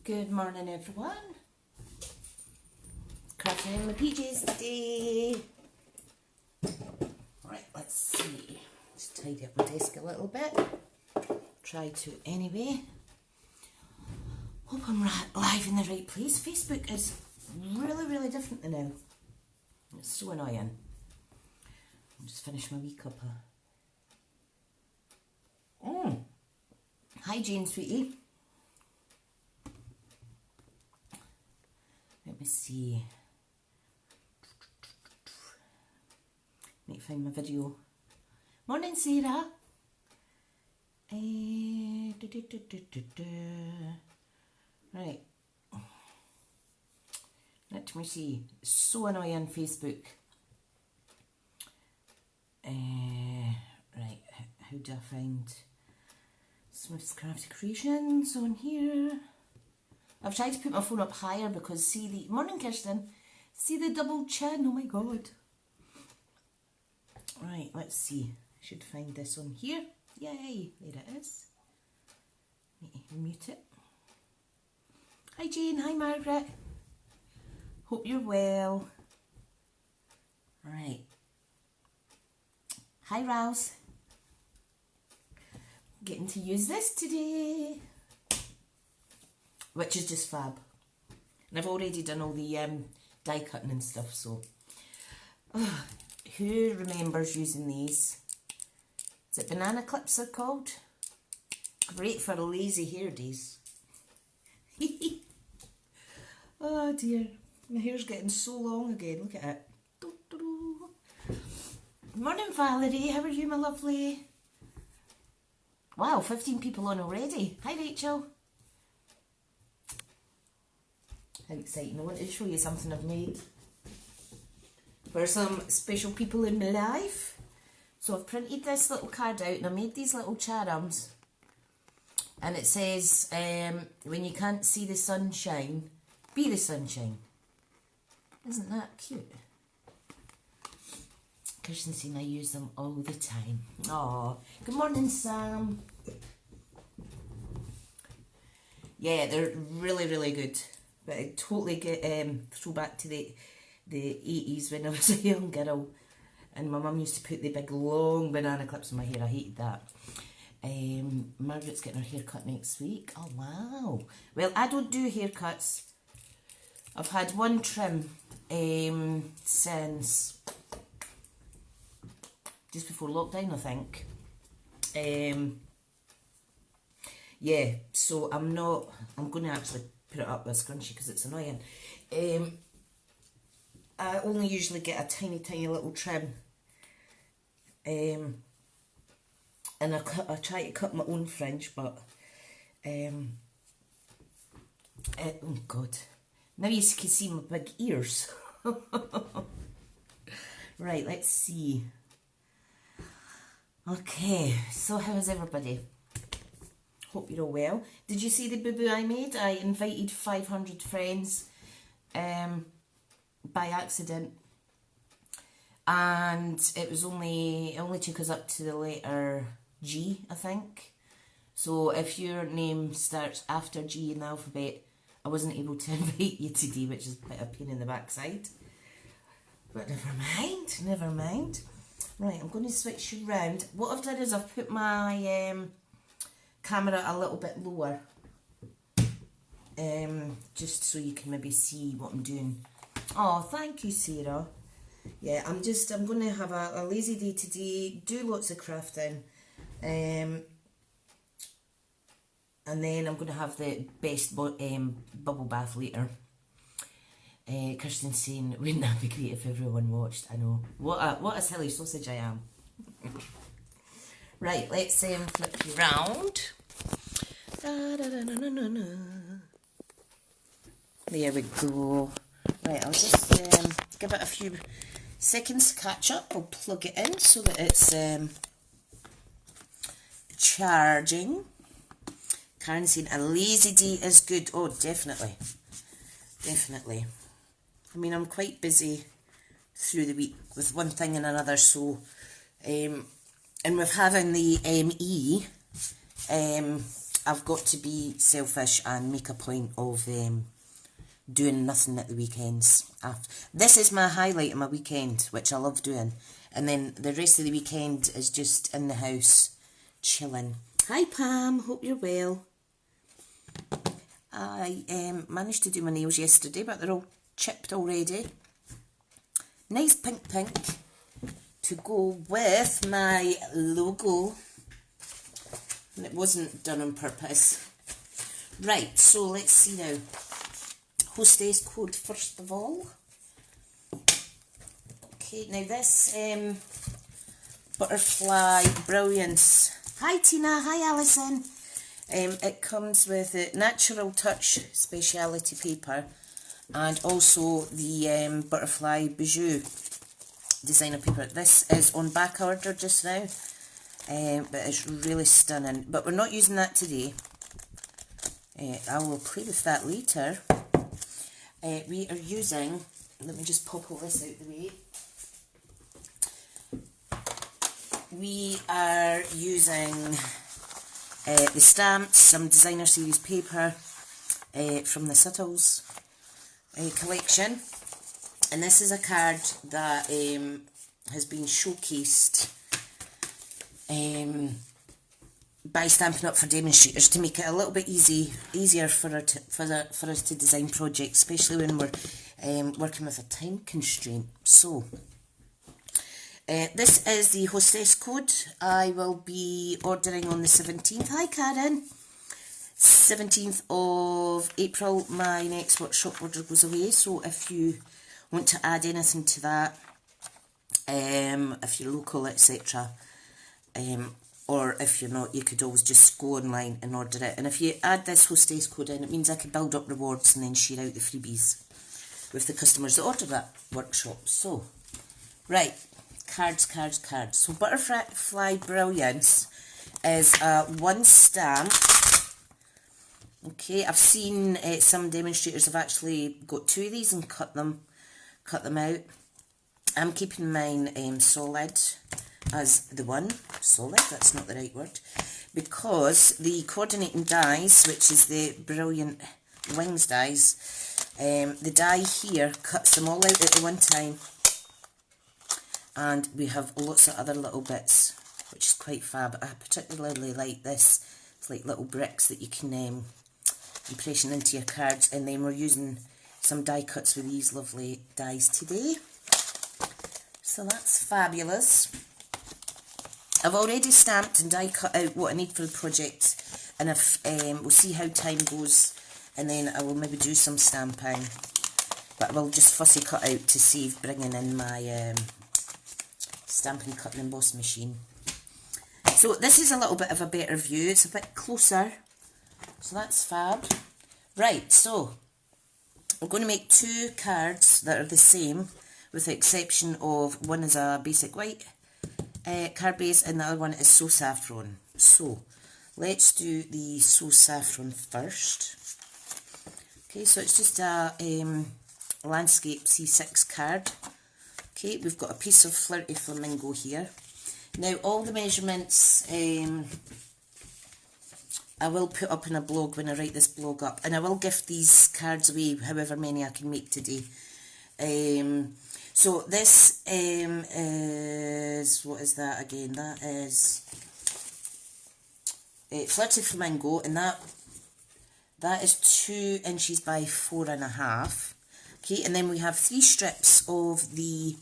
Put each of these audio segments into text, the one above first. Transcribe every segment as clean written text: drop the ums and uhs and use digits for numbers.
Good morning, everyone. Crafting in my PJs today. Right, let's see. Just tidy up my desk a little bit. Try to anyway. Hope I'm live in the right place. Facebook is really different than now. It's so annoying. I'll just finish my wee cuppa. Hi, Jane, sweetie. Let me see. Need to find my video. Morning, Sarah. Right. Let me see. It's so annoying, Facebook. Right. How do I find Smith's Crafty Creations on here? I've tried to put my phone up higher because see the... Morning, Kirsten. See the double chin? Oh my god. Right, let's see. I should find this on here. Yay, there it is. Need to mute it. Hi Jane, hi Margaret. Hope you're well. Right. Hi Rouse. Getting to use this today. Which is just fab. And I've already done all the die cutting and stuff, so... who remembers using these? Is it banana clips they're called? Great for lazy hair days. Oh dear, my hair's getting so long again, look at it. Morning Valerie, how are you my lovely? Wow, 15 people on already. Hi Rachel. How exciting, I want to show you something I've made for some special people in my life. So I've printed this little card out and I made these little charms. And it says, when you can't see the sunshine, be the sunshine. Isn't that cute? Kirsten's saying I use them all the time. Oh, good morning Sam. Yeah, they're really good. But I totally get throw back to the 80s when I was a young girl. And my mum used to put the big long banana clips in my hair. I hated that. Margaret's getting her hair cut next week. Oh, wow. Well, I don't do haircuts. I've had one trim since just before lockdown, I think. Yeah, so I'm going to actually put it up with a scrunchie because it's annoying. I only usually get a tiny little trim. And I try to cut my own fringe, but oh god, now you can see my big ears. Right, let's see. Okay, so how is everybody? Hope you're all well. Did you see the boo-boo I made? I invited 500 friends by accident. And it only took us up to the letter G, I think. So if your name starts after G in the alphabet, I wasn't able to invite you today, which is a bit of a pain in the backside. But never mind. Right, I'm going to switch you around. What I've done is I've put my camera a little bit lower. Just so you can maybe see what I'm doing. Oh, thank you, Sarah. Yeah, I'm going to have a lazy day today, do lots of crafting, and then I'm going to have the best bubble bath later. Kirsten's saying, wouldn't that be great if everyone watched? I know. What a silly sausage I am. Right, let's flip you round. There we go. Right, I'll just give it a few seconds to catch up. I'll plug it in so that it's charging. Karen's saying a lazy day is good. Oh, definitely. Definitely. I mean, I'm quite busy through the week with one thing and another, so and with having the ME, I've got to be selfish and make a point of doing nothing at the weekends. This is my highlight of my weekend, which I love doing. And then the rest of the weekend is just in the house, chilling. Hi Pam, hope you're well. I managed to do my nails yesterday, but they're all chipped already. Nice pink to go with my logo. And it wasn't done on purpose. Right, so let's see now. Hostess code first of all. Okay, now this butterfly Brilliance. Hi Tina, hi Alison. It comes with the Natural Touch speciality paper and also the butterfly bijou designer paper. This is on back order just now, but it's really stunning. But we're not using that today. I will play with that later. We are using, let me just pop all this out the way. We are using the stamps, some designer series paper from the Subtles collection. And this is a card that has been showcased by Stampin' Up for demonstrators to make it a little bit easier for us to design projects, especially when we're working with a time constraint. So, this is the hostess code. I will be ordering on the 17th. Hi Karen. 17th of April, my next workshop order goes away. So if you want to add anything to that, if you're local, etc., or if you're not, you could always just go online and order it. And if you add this hostess code in, it means I can build up rewards and then share out the freebies with the customers that order that workshop. So, right, cards. So Butterfly Brilliance is one stamp. Okay, I've seen some demonstrators have actually got two of these and cut them out. I'm keeping mine solid as the one. Solid, that's not the right word. Because the coordinating dies, which is the Brilliant Wings dies, the die here cuts them all out at the one time. And we have lots of other little bits, which is quite fab. I particularly like this. It's like little bricks that you can impression into your cards. And then we're using some die cuts with these lovely dies today. So that's fabulous. I've already stamped and die cut out what I need for the project, and if we'll see how time goes, and then I will maybe do some stamping, but I will just fussy cut out to save bringing in my Stampin' Cut and Emboss machine. So this is a little bit of a better view, it's a bit closer, so that's fab. Right, so we're going to make two cards that are the same, with the exception of one is a basic white card base and the other one is So Saffron. So let's do the So Saffron first. Okay, so it's just a landscape C6 card. Okay, we've got a piece of Flirty Flamingo here. Now all the measurements I will put up in a blog when I write this blog up, and I will gift these cards away, however many I can make today. So this is, what is that again? That is Flirty Flamingo, and that is 2 inches by 4.5. Okay, and then we have 3 strips of the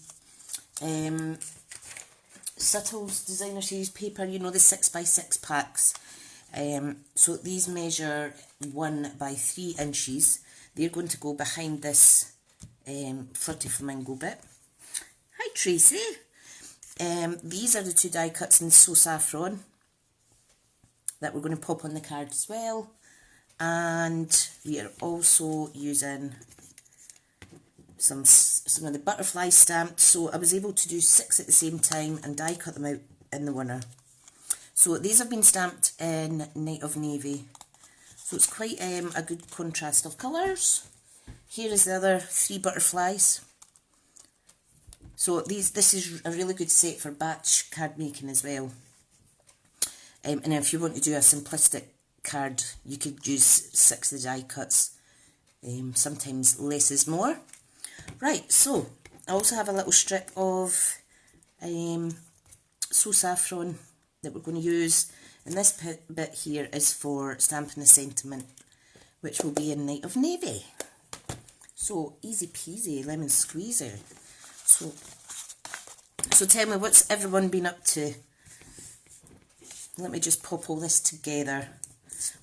Subtles Designer Series paper, you know, the 6x6 packs. So these measure 1 by 3 inches. They're going to go behind this Flirty Flamingo bit. Hi Tracy. These are the 2 die cuts in So Saffron that we're going to pop on the card as well. And we are also using some of the butterfly stamped. So I was able to do 6 at the same time and die cut them out in the winner. So these have been stamped in Night of Navy. So it's quite a good contrast of colours. Here is the other 3 butterflies. So this is a really good set for batch card making as well. And if you want to do a simplistic card, you could use 6 of the die cuts. Sometimes less is more. Right, so I also have a little strip of So Saffron that we're going to use, and this bit here is for stamping the sentiment, which will be in Night of Navy. So easy peasy, lemon squeezer. So tell me, what's everyone been up to? Let me just pop all this together.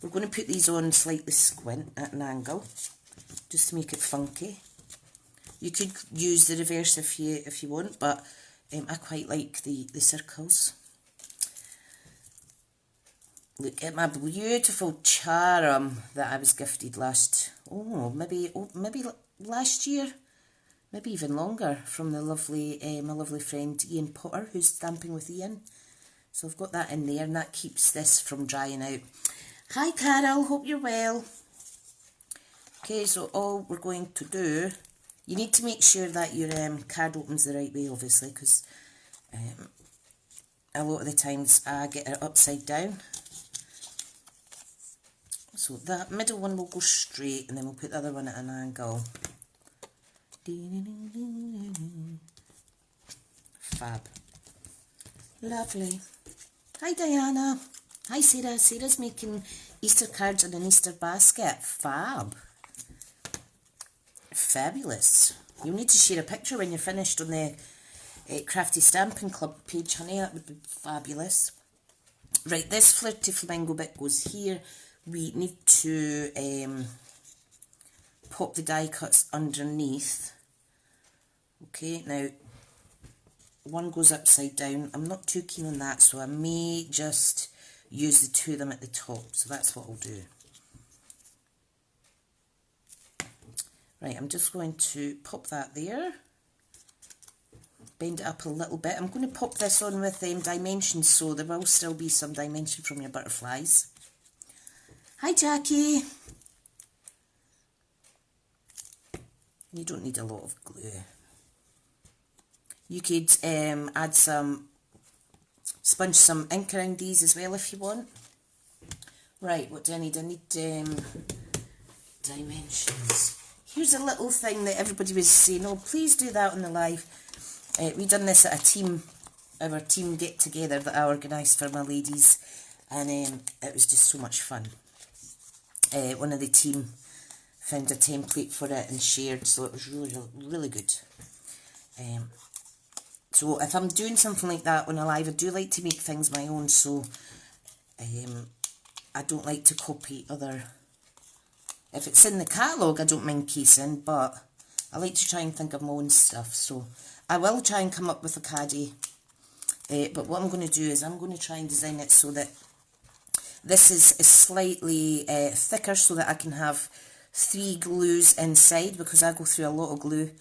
We're going to put these on slightly squint at an angle, just to make it funky. You could use the reverse if you want, but I quite like the circles. Look at my beautiful charm that I was gifted maybe last year, maybe even longer, from the lovely my lovely friend Ian Potter, who's stamping with Ian. So I've got that in there, and that keeps this from drying out. Hi Carol, hope you're well. Okay, so all we're going to do, you need to make sure that your card opens the right way, obviously, because a lot of the times I get it upside down. So that middle one will go straight, and then we'll put the other one at an angle. Fab. Lovely. Hi Diana. Hi Sarah. Sarah's making Easter cards in an Easter basket. Fab. Fabulous. You'll need to share a picture when you're finished on the Crafty Stamping Club page, honey. That would be fabulous. Right, this Flirty Flamingo bit goes here. We need to pop the die cuts underneath. Okay, now one goes upside down. I'm not too keen on that, so I may just use the 2 of them at the top. So that's what I'll do. Right, I'm just going to pop that there. Bend it up a little bit. I'm going to pop this on with dimensions, so there will still be some dimension from your butterflies. Hi Jackie. You don't need a lot of glue. You could add some, sponge some ink around these as well if you want. Right, what do I need? I need dimensions. Here's a little thing that everybody was saying, oh please do that on the live. We done this at our team get together that I organised for my ladies, and it was just so much fun. One of the team found a template for it and shared, so it was really, really good. So if I'm doing something like that on a live, I do like to make things my own, so I don't like to copy other. If it's in the catalogue, I don't mind casing, but I like to try and think of my own stuff, so I will try and come up with a caddy. But what I'm going to do is I'm going to try and design it so that this is slightly thicker, so that I can have 3 glues inside, because I go through a lot of glue.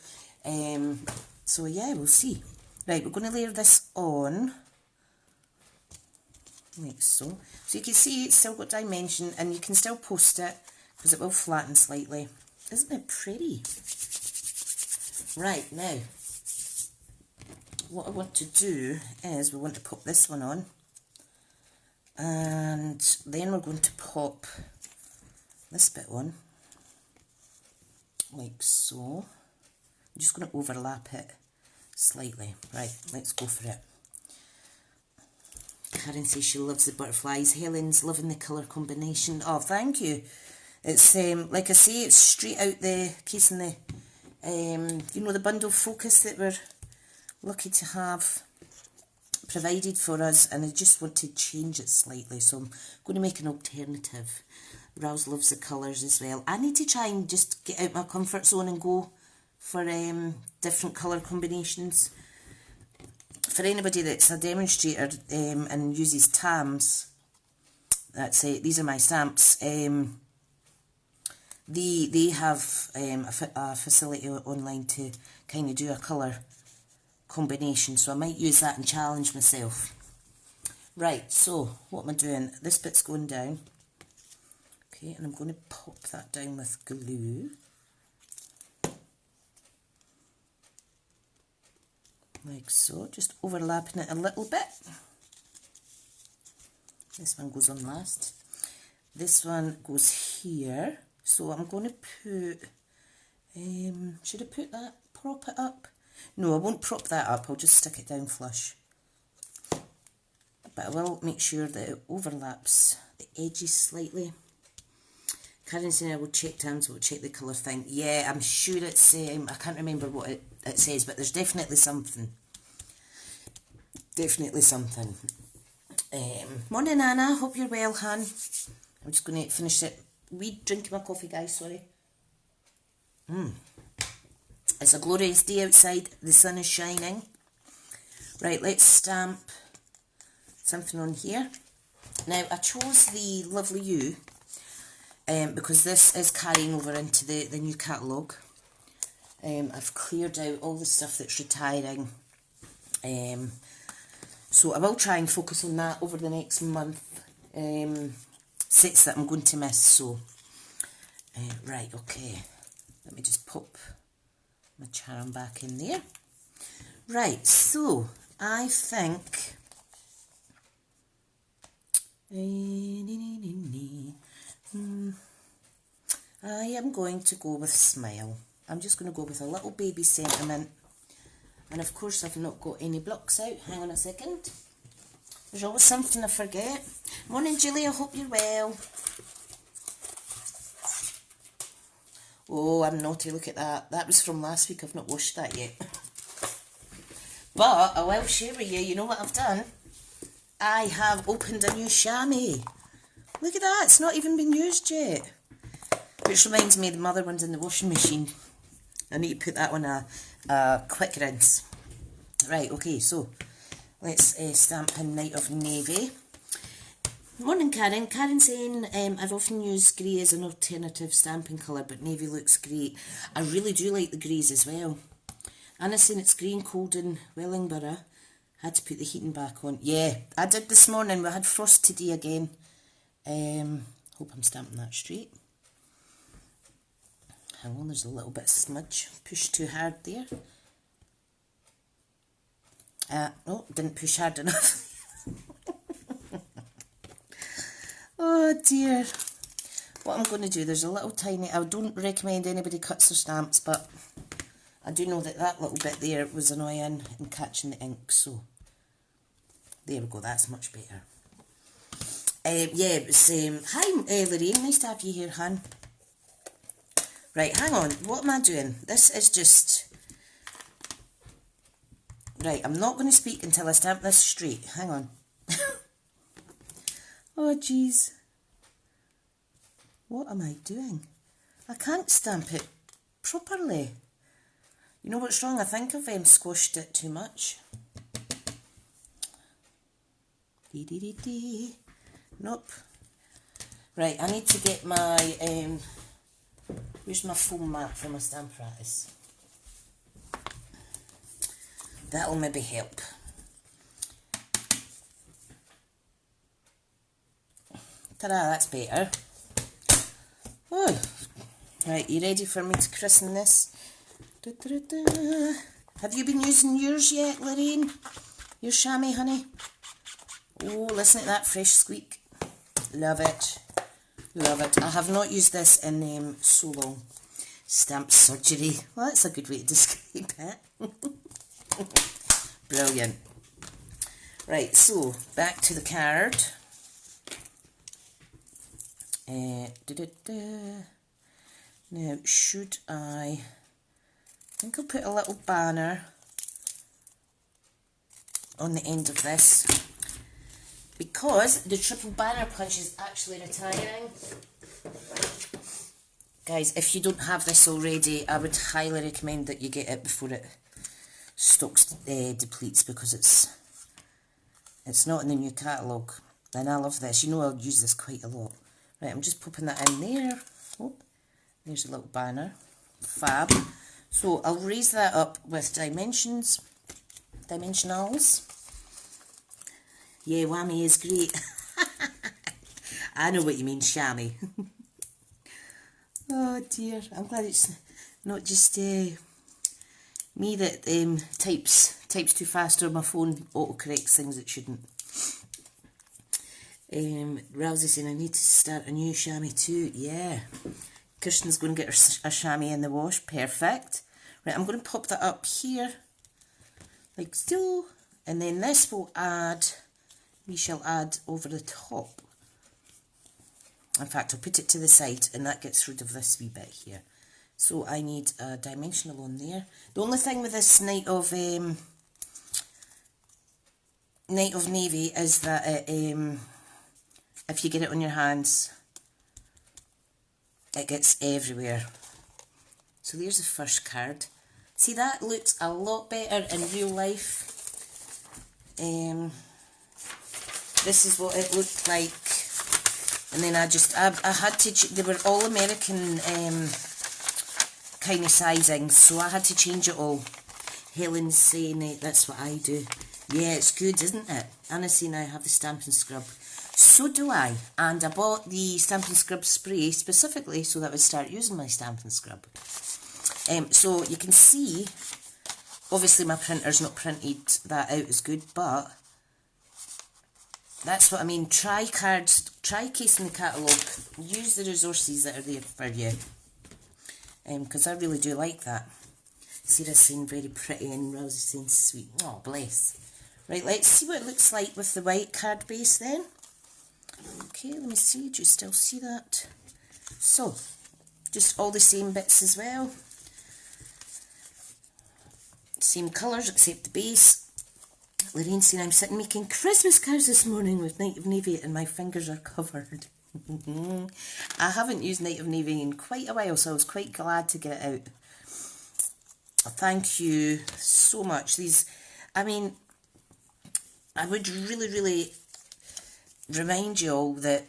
So yeah, we'll see. Right, we're going to layer this on, like so. So you can see it's still got dimension, and you can still post it, because it will flatten slightly. Isn't it pretty? Right, now, what I want to do is we want to pop this one on, and then we're going to pop this bit on, like so. I'm just going to overlap it slightly. Right, let's go for it. Karen says she loves the butterflies. Helen's loving the colour combination. Oh, thank you. It's like I say, it's straight out the case in the you know, the bundle focus that we're lucky to have provided for us, and I just want to change it slightly, so I'm going to make an alternative. Rouse loves the colours as well. I need to try and just get out my comfort zone and go for different colour combinations. For anybody that's a demonstrator and uses TAMs, that's it, these are my stamps, they have a facility online to kind of do a colour combination, so I might use that and challenge myself. Right, so what am I doing? This bit's going down. Okay, and I'm going to pop that down with glue. Like so, just overlapping it a little bit. This one goes on last. this one goes here. So I'm going to put, should I put that, prop it up? No, I won't prop that up, I'll just stick it down flush. But I will make sure that it overlaps the edges slightly. Karen saying I will check terms, we'll check the colour thing. Yeah, I'm sure it's, I can't remember what it says, but there's definitely something. Definitely something. Morning Anna, hope you're well, Han. I'm just going to finish it. Drinking my coffee, guys, sorry. It's a glorious day outside, the sun is shining. Right, let's stamp something on here. Now, I chose the Lovely You because this is carrying over into the new catalogue. I've cleared out all the stuff that's retiring. So I will try and focus on that over the next month. Sets that I'm going to miss, so... right, okay. Let me just pop my charm back in there. Right, so I think... I am going to go with Smile. I'm just going to go with a little baby sentiment. And of course I've not got any blocks out. Hang on a second. There's always something I forget. Morning Julie, I hope you're well. Oh, I'm naughty, look at that. That was from last week, I've not washed that yet. But I will share with you, you know what I've done? I have opened a new chamois. Look at that, it's not even been used yet. Which reminds me, the mother one's in the washing machine. I need to put that on a quick rinse. Right, okay, so let's stamp in Night of Navy. Morning Karen. Karen saying, I've often used grey as an alternative stamping colour, but navy looks great. I really do like the greys as well. Anna's saying it's grey and cold in Wellingborough. Had to put the heating back on. Yeah, I did this morning. We had frost today again. Hope I'm stamping that straight. Hang on, there's a little bit of smudge. Pushed too hard there. Oh, didn't push hard enough. Oh dear. What I'm going to do, there's a little tiny... I don't recommend anybody cuts their stamps, but I do know that that little bit there was annoying and catching the ink, so there we go, that's much better. Yeah, it was... hi Lorraine, nice to have you here, hon. Right, hang on, what am I doing? This is just... Right, I'm not going to speak until I stamp this straight. Hang on. Oh, jeez. What am I doing? I can't stamp it properly. You know what's wrong? I think I've squashed it too much. Nope. Right, I need to get my... where's my foam mat for my stamp practice? That'll maybe help. Ta-da, that's better. Oh. Right, you ready for me to christen this? Da, da, da, da. Have you been using yours yet, Lorraine? Your chamois, honey? Oh, listen to that fresh squeak. Love it. Love it. I have not used this in so long. Stamp surgery. Well, that's a good way to describe it. Brilliant. Right, so back to the card. Now, should I think I'll put a little banner on the end of this, because the triple banner punch is actually retiring. Guys, if you don't have this already, I would highly recommend that you get it before it stocks depletes, because it's not in the new catalogue, and I love this. You know I'll use this quite a lot. Right, I'm just popping that in there. Oh, there's a little banner. Fab. So I'll raise that up with dimensionals. Yeah, whammy is great. I know what you mean, chamois. Oh dear, I'm glad it's not just me that types too fast, or my phone autocorrects things it shouldn't. Rousey saying I need to start a new chamois too. Yeah. Kirsten's going to get her chamois in the wash. Perfect. Right, I'm going to pop that up here. Like so. And then this will add, we shall add over the top. In fact, I'll put it to the side and that gets rid of this wee bit here. So I need a dimensional on there. The only thing with this Night of Navy is that it, if you get it on your hands, it gets everywhere. So there's the first card. See, that looks a lot better in real life. This is what it looked like. And then I had to, they were all American kind of sizing, so I had to change it all. Helen's saying that's what I do. Yeah, it's good, isn't it? Anna's saying I have the Stampin' Scrub. So do I. And I bought the Stampin' Scrub spray specifically so that I would start using my Stampin' Scrub. So you can see, obviously my printer's not printed that out as good, but that's what I mean. Try cards, try casing the catalogue, use the resources that are there for you. Because I really do like that. Sarah's saying very pretty and Rousey's saying sweet. Oh, bless. Right, let's see what it looks like with the white card base then. Okay, let me see, do you still see that? So, just all the same bits as well. Same colours except the base. Lorraine's saying I'm sitting making Christmas cards this morning with Night of Navy and my fingers are covered. I haven't used Night of Navy in quite a while, so I was quite glad to get it out. Thank you so much. These, I mean, I would really, really remind you all that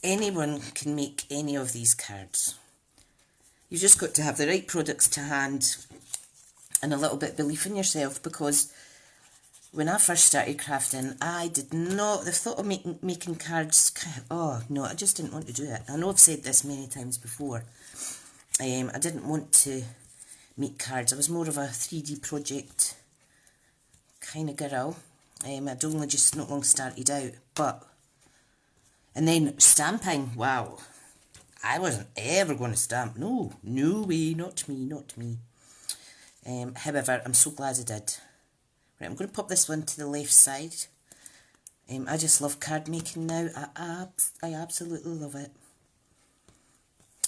anyone can make any of these cards. You've just got to have the right products to hand and a little bit of belief in yourself, because when I first started crafting, I did not, the thought of making cards, oh no, I just didn't want to do it. I know I've said this many times before. I didn't want to make cards. I was more of a 3D project kind of girl. I'd only just not long started out, but, and then stamping, wow. I wasn't ever going to stamp. No, no way, not me, not me. However, I'm so glad I did. Right, I'm going to pop this one to the left side. I just love card making now. I absolutely love it.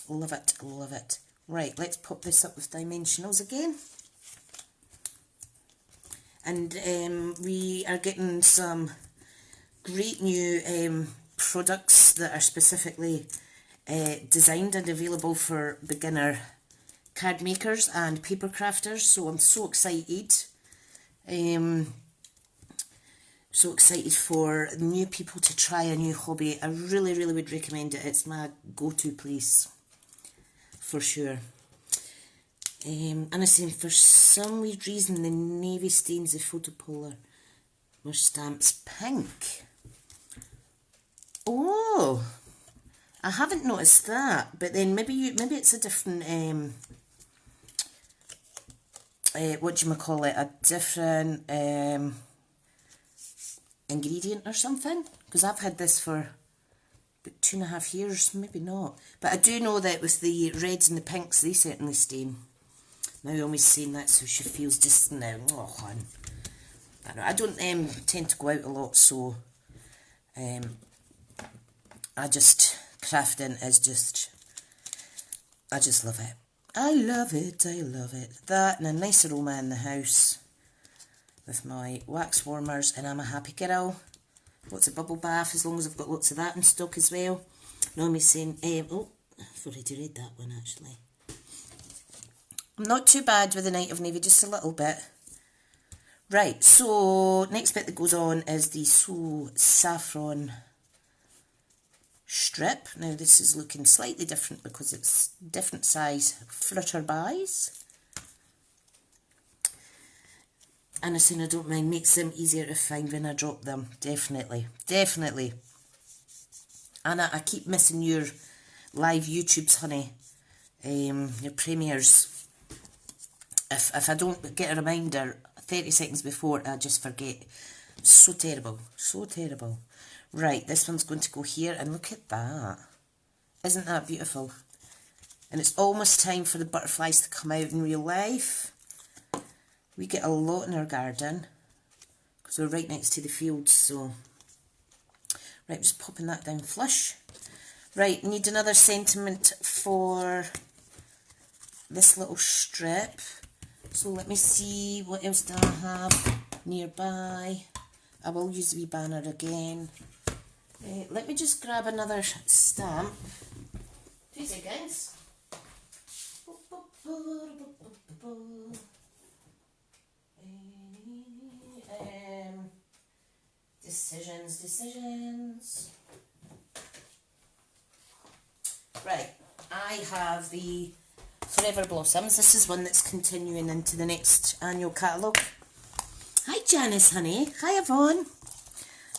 Love it, love it. Right, let's pop this up with dimensionals again. And we are getting some great new products that are specifically designed and available for beginner card makers and paper crafters. So I'm so excited. So excited for new people to try a new hobby. I really, really would recommend it. It's my go-to place for sure. And I'm saying for some weird reason the navy stains the photopolymer stamps pink. Oh, I haven't noticed that. But then maybe it's a different what do you call it? A different ingredient or something. Because I've had this for about 2.5 years, maybe not. But I do know that with the reds and the pinks, they certainly stain. Naomi's saying that so she feels just now. Oh, hon. I don't tend to go out a lot, so I just, crafting is just, I just love it. I love it, I love it. That and a nice aroma in the house with my wax warmers, and I'm a happy girl. Lots of bubble bath, as long as I've got lots of that in stock as well. Naomi's saying, oh, I've already read that one actually. I'm not too bad with the Night of Navy, just a little bit. Right, so next bit that goes on is the So Saffron strip. Now this is looking slightly different because it's different size flutterbys. And as soon as I don't mind, makes them easier to find when I drop them. Definitely, definitely. Anna, I keep missing your live YouTubes, honey. Your premieres. If I don't get a reminder 30 seconds before, I just forget. So terrible, so terrible. Right, this one's going to go here, and look at that. Isn't that beautiful? And it's almost time for the butterflies to come out in real life. We get a lot in our garden because we're right next to the fields, so... Right, just popping that down flush. Right, need another sentiment for this little strip. So let me see, what else do I have nearby? I will use the wee banner again. Let me just grab another stamp. 2 seconds. Decisions. Right, I have the Forever Blossoms. This is one that's continuing into the next annual catalogue. Hi Janice, honey. Hi Yvonne.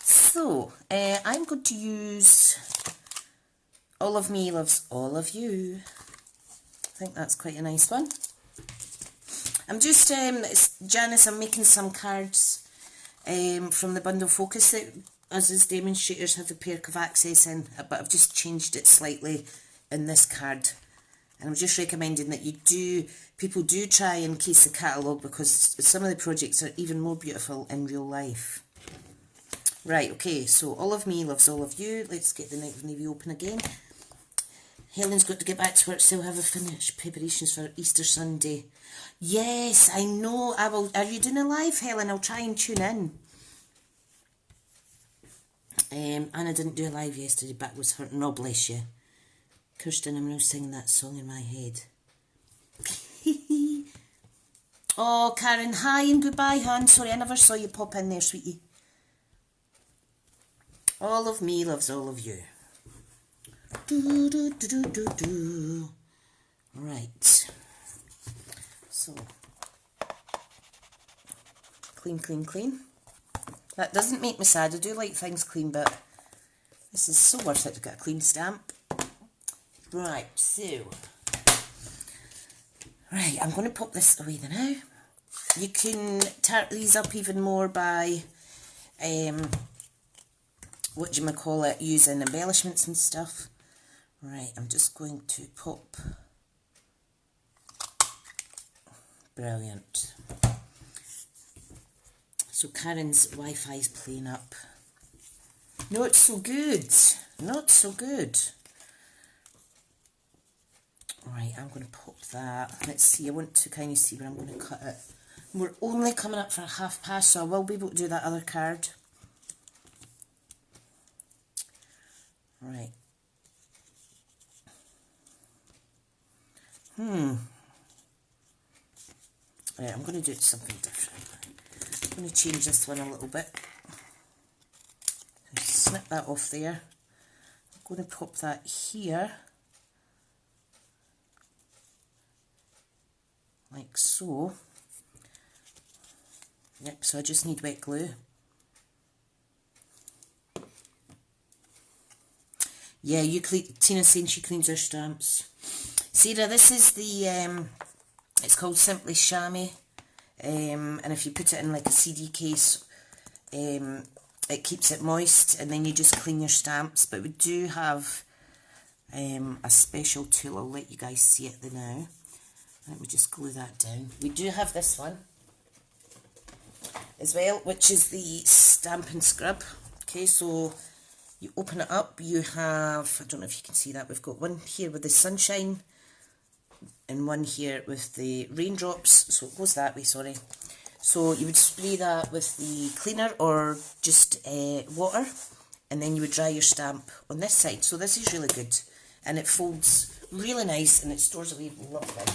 So, I'm going to use All of Me Loves All of You. I think that's quite a nice one. I'm just, Janice, I'm making some cards from the bundle focus that us as demonstrators have a perk of access in, but I've just changed it slightly in this card. And I'm just recommending that people do try and case the catalogue, because some of the projects are even more beautiful in real life. Right, okay, so All of Me Loves All of You. Let's get the Night of Navy open again. Helen's got to get back to work, still have a finished preparations for Easter Sunday. Yes, I know, I will. Are you doing a live, Helen? I'll try and tune in. Anna didn't do a live yesterday, back was hurting. Oh, bless you. Kirsten, I'm now singing that song in my head. Oh, Karen, hi and goodbye, hon. Sorry, I never saw you pop in there, sweetie. All of Me Loves All of You. Do, do, do, do, do, do. Right. So, clean, clean, clean. That doesn't make me sad. I do like things clean, but this is so worth it to get a clean stamp. Right, so, right, I'm going to pop this away now. You can tart these up even more by, using embellishments and stuff. Right, I'm just going to pop Brilliant. So Karen's Wi-Fi's playing up. Not so good. Not so good. Right, I'm going to pop that. Let's see, I want to kind of see where I'm going to cut it. We're only coming up for a half past, so I will be able to do that other card. Right. Right, I'm going to do something different. I'm going to change this one a little bit. Snip that off there. I'm going to pop that here. Like so. Yep, so I just need wet glue. Yeah, Tina's saying she cleans her stamps. Sarah, this is the, it's called Simply Chamois. And if you put it in like a CD case, it keeps it moist, and then you just clean your stamps. But we do have a special tool. I'll let you guys see it now. Let me just glue that down. We do have this one as well, which is the Stampin' Scrub. Okay, so you open it up, you have, I don't know if you can see that, we've got one here with the sunshine and one here with the raindrops, so it goes that way, sorry. So you would spray that with the cleaner or just water, and then you would dry your stamp on this side. So this is really good, and it folds really nice and it stores away lovely.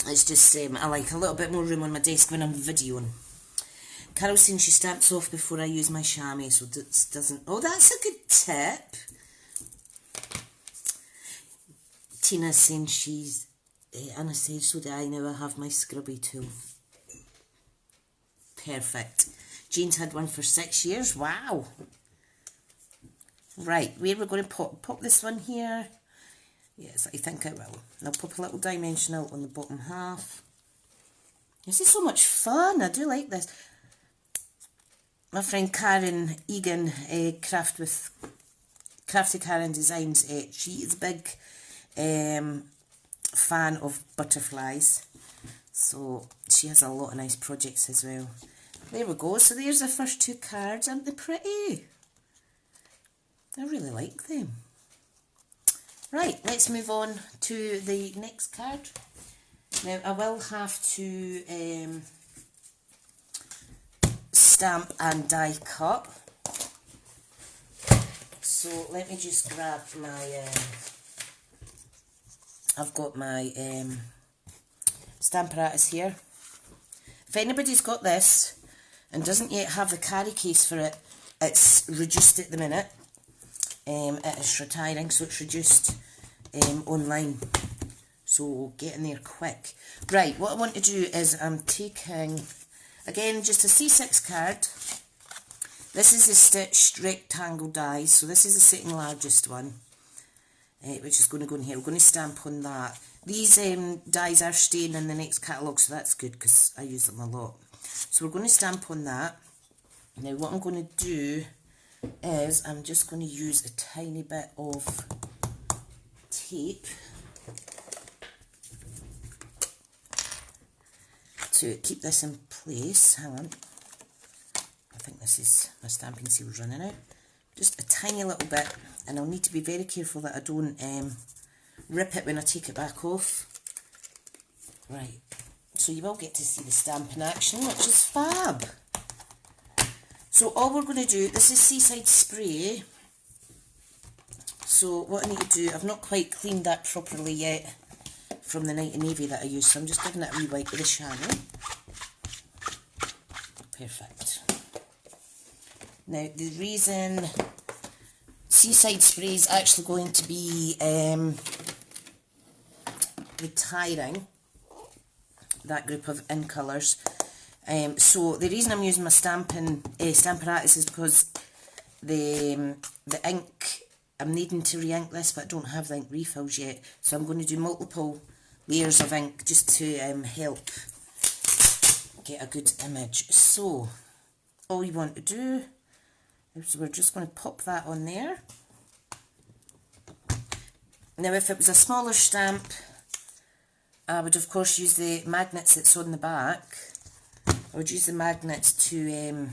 It's just, I like a little bit more room on my desk when I'm videoing. Carol's saying she stamps off before I use my chamois, so it doesn't... Oh, that's a good tip. Tina's saying she's... Anna said, so do I, now I have my scrubby tool. Perfect. Jane's had one for 6 years. Wow. Right, where we're going to pop this one here. Yes, I think I will. And I'll pop a little dimensional on the bottom half. This is so much fun. I do like this. my friend Karen Egan, Crafty Karen Designs, she is a big fan of butterflies, so she has a lot of nice projects as well. There we go, so there's the first 2 cards. Aren't they pretty? I really like them. Right, let's move on to the next card. Now I will have to stamp and die cut. So let me just grab my, I've got my stamp apparatus here. If anybody's got this and doesn't yet have the carry case for it, it's reduced at the minute. It is retiring, so it's reduced online. So get in there quick. Right, what I want to do is I'm taking, again, just a C6 card. This is the stitched rectangle dies, so this is the second largest one, which is going to go in here. We're going to stamp on that. These dies are staying in the next catalogue, so that's good because I use them a lot. So we're going to stamp on that. Now what I'm going to do is I'm just going to use a tiny bit of tape to keep this in place. Hang on. I think this is, my stamping seal's running out. Just a tiny little bit, and I'll need to be very careful that I don't rip it when I take it back off. Right, so you will get to see the stamp in action, which is fab. So all we're going to do, this is Seaside Spray. So what I need to do, I've not quite cleaned that properly yet from the Night and Navy that I used, so I'm just giving it a wee wipe with the chamois. Perfect. Now the reason Seaside Spray is actually going to be retiring that group of in colours. So the reason I'm using my stamp apparatus is because the ink, I'm needing to re-ink this, but I don't have the ink refills yet, so I'm going to do multiple layers of ink just to help get a good image. So all you want to do is we're just going to pop that on there. Now if it was a smaller stamp, I would of course use the magnets that's on the back. I would use the magnets to,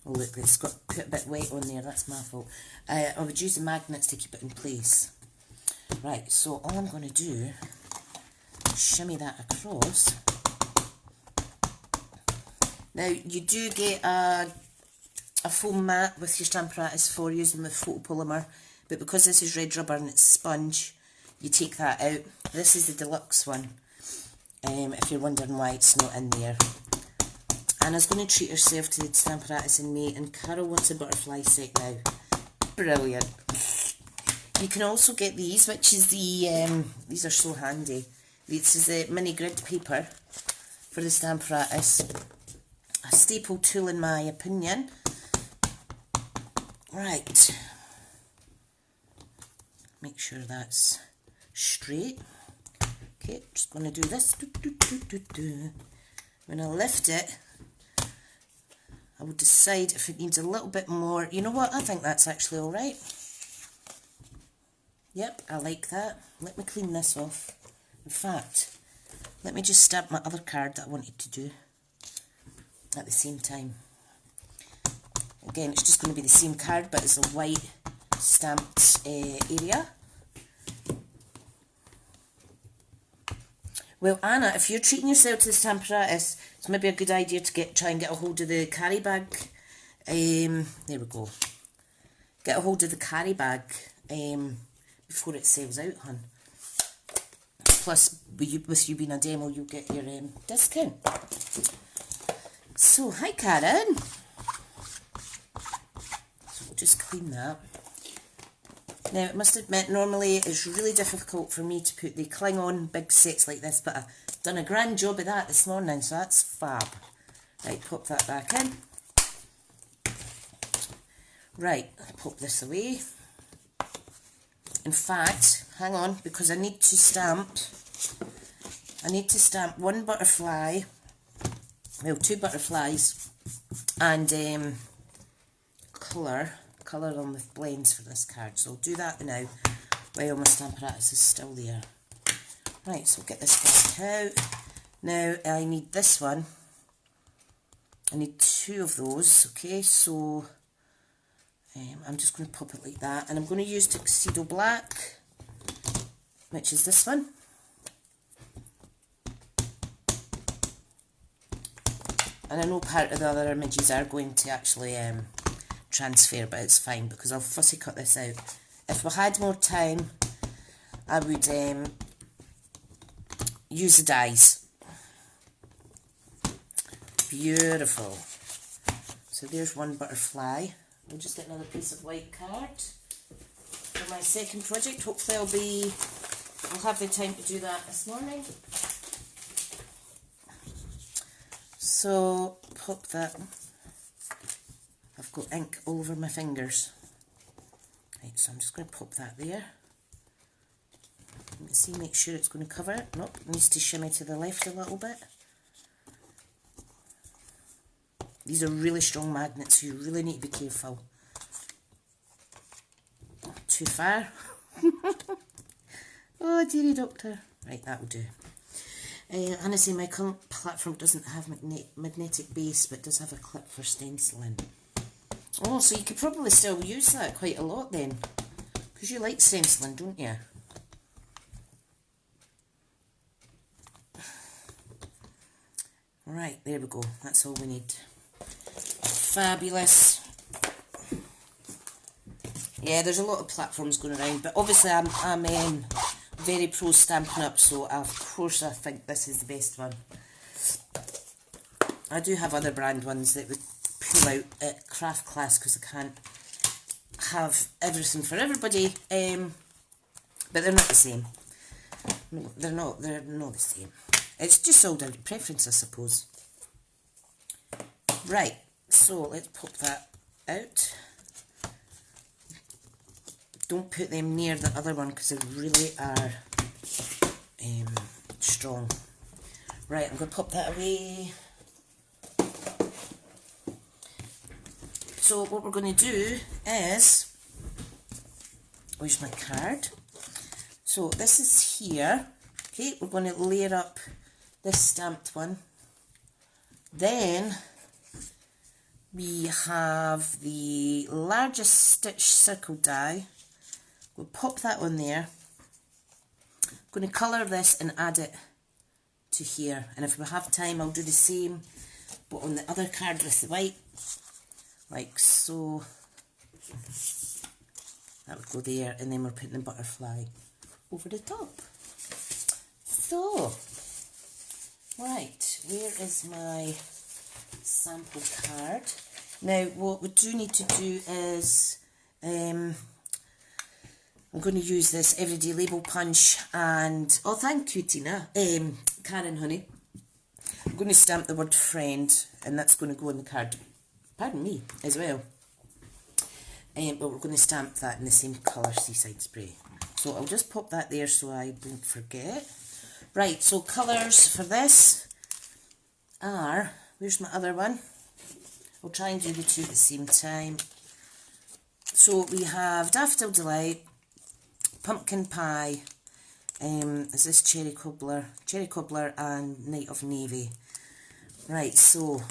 oh look, it's got quite a bit wet on there, that's my fault. I would use the magnets to keep it in place. Right, so all I'm going to do is shimmy that across. Now you do get a foam mat with your stamp apparatus for using with photopolymer, but because this is red rubber and it's sponge, you take that out. This is the deluxe one, if you're wondering why it's not in there. Anna's going to treat herself to the stamp apparatus in May, and Carol wants a butterfly set now. Brilliant. You can also get these, which is the, these are so handy. This is the mini grid paper for the stamp apparatus. A staple tool in my opinion. Right. Make sure that's straight. Okay, just going to do this. When I lift it, I will decide if it needs a little bit more. You know what? I think that's actually alright. Yep, I like that. Let me clean this off. In fact, let me just stamp my other card that I wanted to do at the same time. Again, it's just going to be the same card, but it's a white stamped area. Well, Anna, if you're treating yourself to the stamp apparatus, it's maybe a good idea to try and get a hold of the carry bag. There we go. Get a hold of the carry bag before it sells out, hun. Plus, with you being a demo, you'll get your discount. So, hi Karen. So we'll just clean that. Now, I must admit, normally it's really difficult for me to put the cling on big sets like this, but I've done a grand job of that this morning, so that's fab. Right, pop that back in. Right, pop this away. In fact, hang on, because I need to stamp one butterfly, well, 2 butterflies and colour them with blends for this card. So I'll do that now while my stamp apparatus is still there. Right, so I'll get this back out. Now I need this one. I need 2 of those, okay, so I'm just going to pop it like that, and I'm going to use Tuxedo Black, which is this one. And I know part of the other images are going to actually transfer, but it's fine because I'll fussy cut this out. If we had more time, I would use the dies. Beautiful. So there's one butterfly. I'll just get another piece of white card for my second project. Hopefully I'll have the time to do that this morning. So pop that. I've got ink all over my fingers. Right, so I'm just going to pop that there. Let me see, make sure it's going to cover it. Nope, it needs to shimmy to the left a little bit. These are really strong magnets, so you really need to be careful. Too far. Oh, dearie doctor. Right, that'll do. Honestly, my current platform doesn't have magnetic base, but does have a clip for stenciling. Oh, so you could probably still use that quite a lot then, because you like stenciling, don't you? Right, there we go. That's all we need. Fabulous. Yeah, there's a lot of platforms going around, but obviously I'm very pro Stampin' Up, so of course I think this is the best one. I do have other brand ones that would pull out at craft class because I can't have everything for everybody, but they're not the same. No, they're not the same. It's just all down to preference, I suppose. Right, so let's pop that out. Don't put them near the other one because they really are strong. Right, I'm going to pop that away. So what we're going to do is, where's my card? So this is here. Okay, we're going to layer up this stamped one. Then we have the largest stitch circle die. We'll pop that on there. I'm going to colour this and add it to here. And if we have time, I'll do the same, but on the other card with the white, like so. That would go there, and then we're putting the butterfly over the top. So, right, where is my sample card? Now, what we do need to do is, I'm going to use this Everyday Label Punch, and, oh, thank you, Tina, Karen, honey. I'm going to stamp the word friend, and that's going to go on the card, pardon me, as well. But we're going to stamp that in the same colour, Seaside Spray. So I'll just pop that there so I don't forget. Right, so colours for this are, where's my other one? I'll try and do the two at the same time. So we have Daffodil Delight, Pumpkin Pie, is this Cherry Cobbler and Night of Navy. Right, so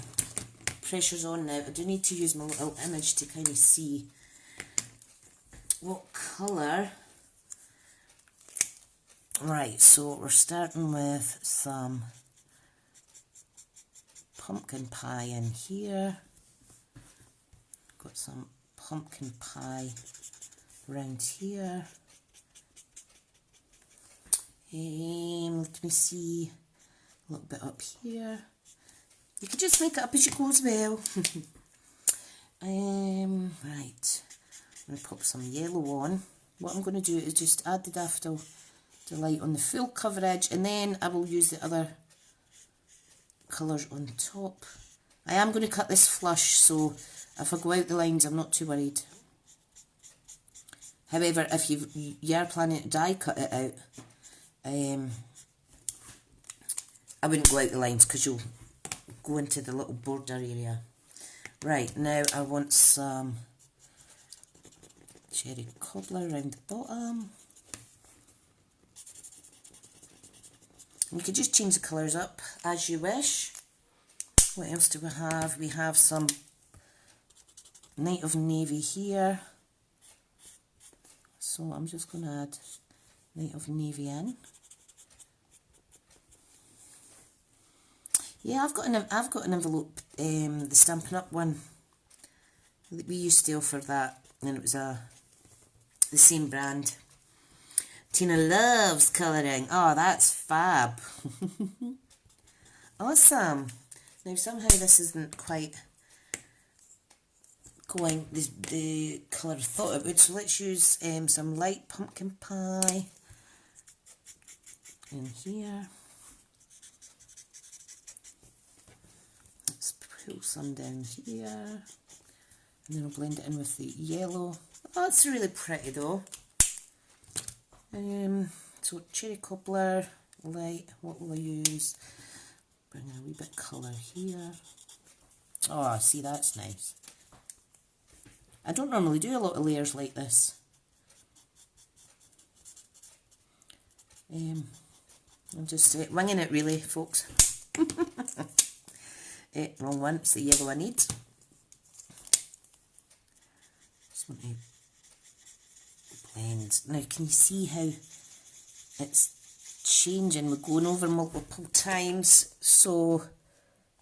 pressure's on now. I do need to use my little image to kind of see what colour. Right, so we're starting with some pumpkin pie in here. Got some pumpkin pie around here. Let me see, a little bit up here. You can just make it up as you go as well. Right, I'm going to pop some yellow on. What I'm going to do is just add the Daffodil Delight on the full coverage, and then I will use the other colours on top. I am going to cut this flush, so if I go out the lines I'm not too worried. However, if you are planning to die cut it out, I wouldn't go out the lines because you'll go into the little border area. Right, now I want some cherry cobbler around the bottom. You could just change the colours up as you wish. What else do we have? We have some Night of Navy here. So I'm just going to add Night of Navy in. Yeah, I've got an envelope, the Stampin' Up one that we used to offer that, and it was the same brand. Tina loves colouring. Oh, that's fab. Awesome. Now somehow this isn't quite going the colour I thought it would, so let's use some light pumpkin pie in here. Let's pull some down here, and then I'll blend it in with the yellow. Oh, it's really pretty though. So cherry cobbler, light, what will I use? Bring in a wee bit of colour here. Oh, see, that's nice. I don't normally do a lot of layers like this. I'm just winging it really, folks. Wrong one, it's the yellow I need. Just want to blend. Now can you see how it's changing? We're going over multiple times, so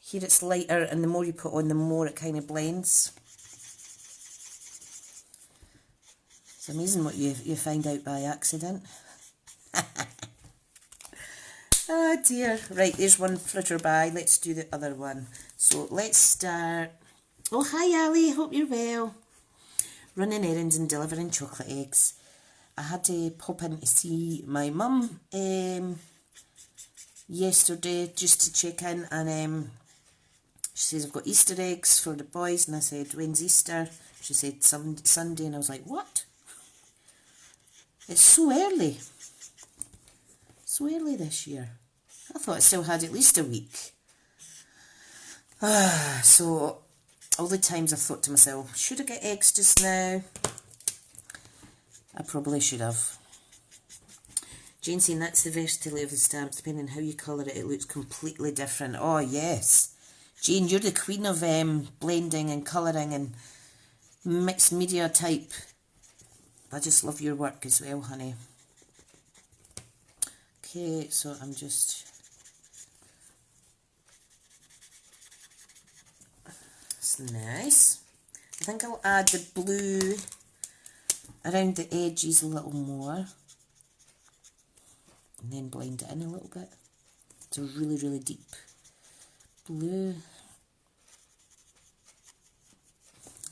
here it's lighter, and the more you put on, the more it kind of blends. It's amazing what you find out by accident. Oh dear. Right, there's one flitter by. Let's do the other one. So let's start. Oh, hi Ali, hope you're well. Running errands and delivering chocolate eggs. I had to pop in to see my mum yesterday just to check in, and she says, I've got Easter eggs for the boys, and I said, when's Easter? She said Sunday, and I was like, what? It's so early. So early this year. I thought it still had at least a week. So all the times I thought to myself, should I get eggs just now? I probably should have. Jane saying that's the versatility of the stamps. Depending on how you colour it, it looks completely different. Oh yes. Jane, you're the queen of blending and colouring and mixed media type. I just love your work as well, honey. Okay, so I'm just... It's nice. I think I'll add the blue around the edges a little more. And then blend it in a little bit. It's a really, really deep blue.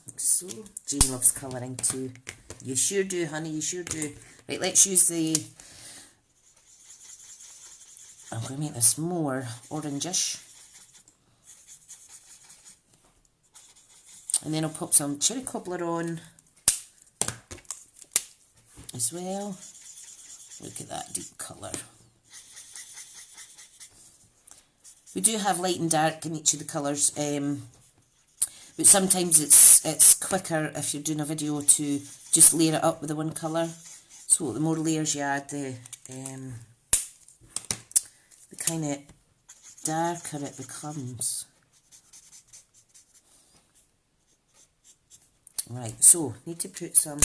Like so. Jane loves colouring too. You sure do, honey, you sure do. Right, let's use the... I'm going to make this more orangish. And then I'll pop some cherry cobbler on as well. Look at that deep colour. We do have light and dark in each of the colours, but sometimes it's quicker if you're doing a video to just layer it up with the one colour. So the more layers you add, the kind of darker it becomes. Right, so need to put some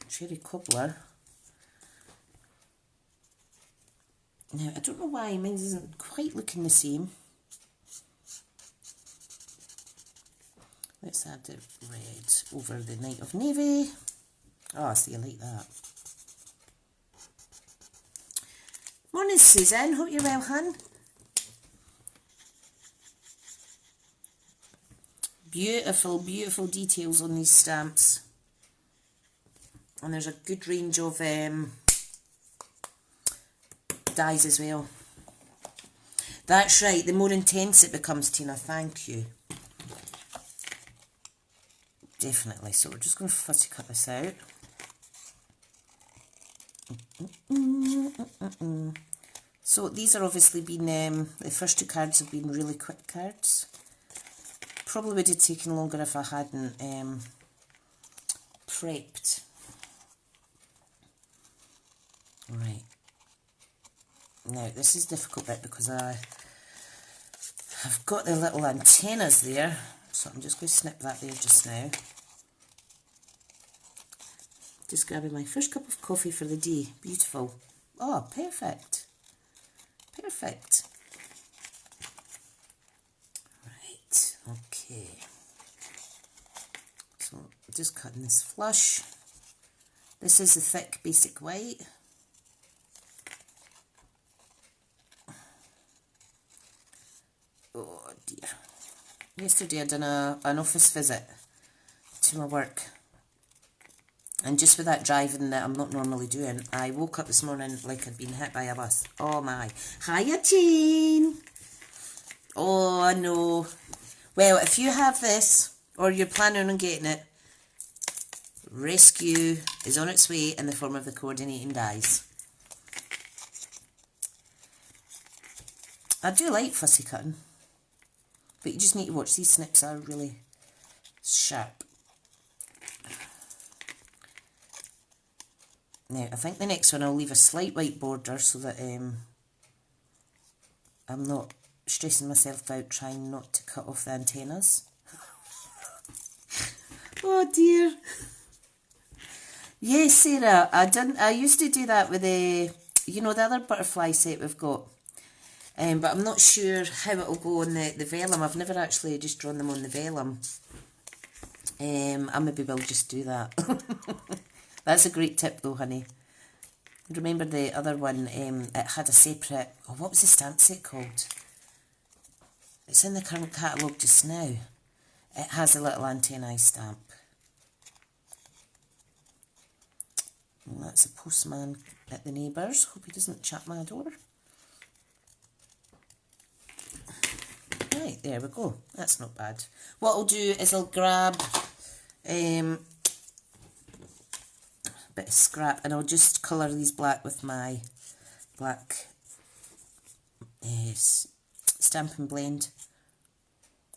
cherry cobbler. Now, I don't know why mine isn't quite looking the same. Let's add the red over the Night of Navy. Oh, see, I like that. Morning, Susan. Hope you're well, hun. Beautiful, beautiful details on these stamps. And there's a good range of dyes as well. That's right, the more intense it becomes, Tina, thank you. Definitely, so we're just going to fussy cut this out. So these are obviously been, the first two cards have been really quick cards. probably would have taken longer if I hadn't prepped. Right. Now, this is difficult bit because I've got the little antennas there, so I'm just going to snip that there just now. Just grabbing my first cup of coffee for the day. Beautiful. Oh, perfect. Perfect. Right, okay. So, just cutting this flush. This is the thick basic white. Oh dear. Yesterday I done an office visit to my work. And just with that driving that I'm not normally doing, I woke up this morning like I'd been hit by a bus. Oh my. Hiya, Jane. Oh no. Well, if you have this, or you're planning on getting it, rescue is on its way in the form of the coordinating dies. I do like fussy cutting, but you just need to watch. These snips are really sharp. Now, I think the next one I'll leave a slight white border so that I'm not stressing myself out trying not to cut off the antennas. Oh dear. Yes, Sarah, I used to do that with the, you know, the other butterfly set we've got. But I'm not sure how it'll go on the vellum. I've never actually just drawn them on the vellum. I maybe will just do that. That's a great tip though, honey. Remember the other one, it had a separate, oh, what was the stamp set called? It's in the current catalogue just now. It has a little antennae stamp. And that's a postman at the neighbours. Hope he doesn't shut my door. Right, there we go. That's not bad. What I'll do is I'll grab bit of scrap and I'll just colour these black with my black Stampin' Blend.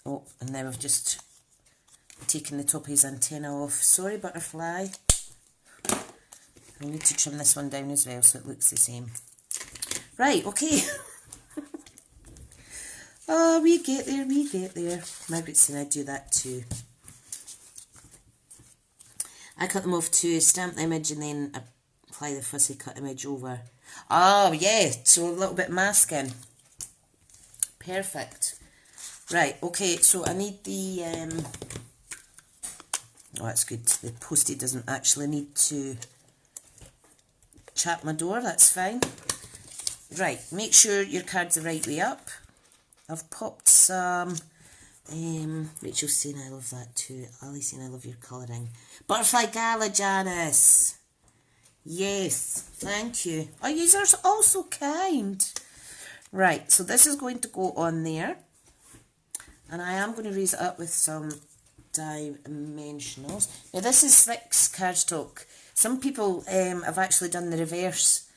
Oh, and now I've just taken the top of his antenna off. Sorry, butterfly. I need to trim this one down as well so it looks the same. Right, okay. Oh, we get there, we get there. Margaret's saying I do that too. I cut them off to stamp the image and then apply the fussy cut image over. Oh, yeah, so a little bit masking. Perfect. Right, okay, so I need the, oh, that's good. The postie doesn't actually need to chap my door, that's fine. Right, make sure your card's the right way up. I've popped some, Rachel's saying I love that too. Ali's saying I love your colouring. Butterfly Gala, Janice. Yes, thank you. Oh, you are all so kind. Right, so this is going to go on there. And I am going to raise it up with some dimensionals. Now this is 6 cardstock. Some people have actually done the reverse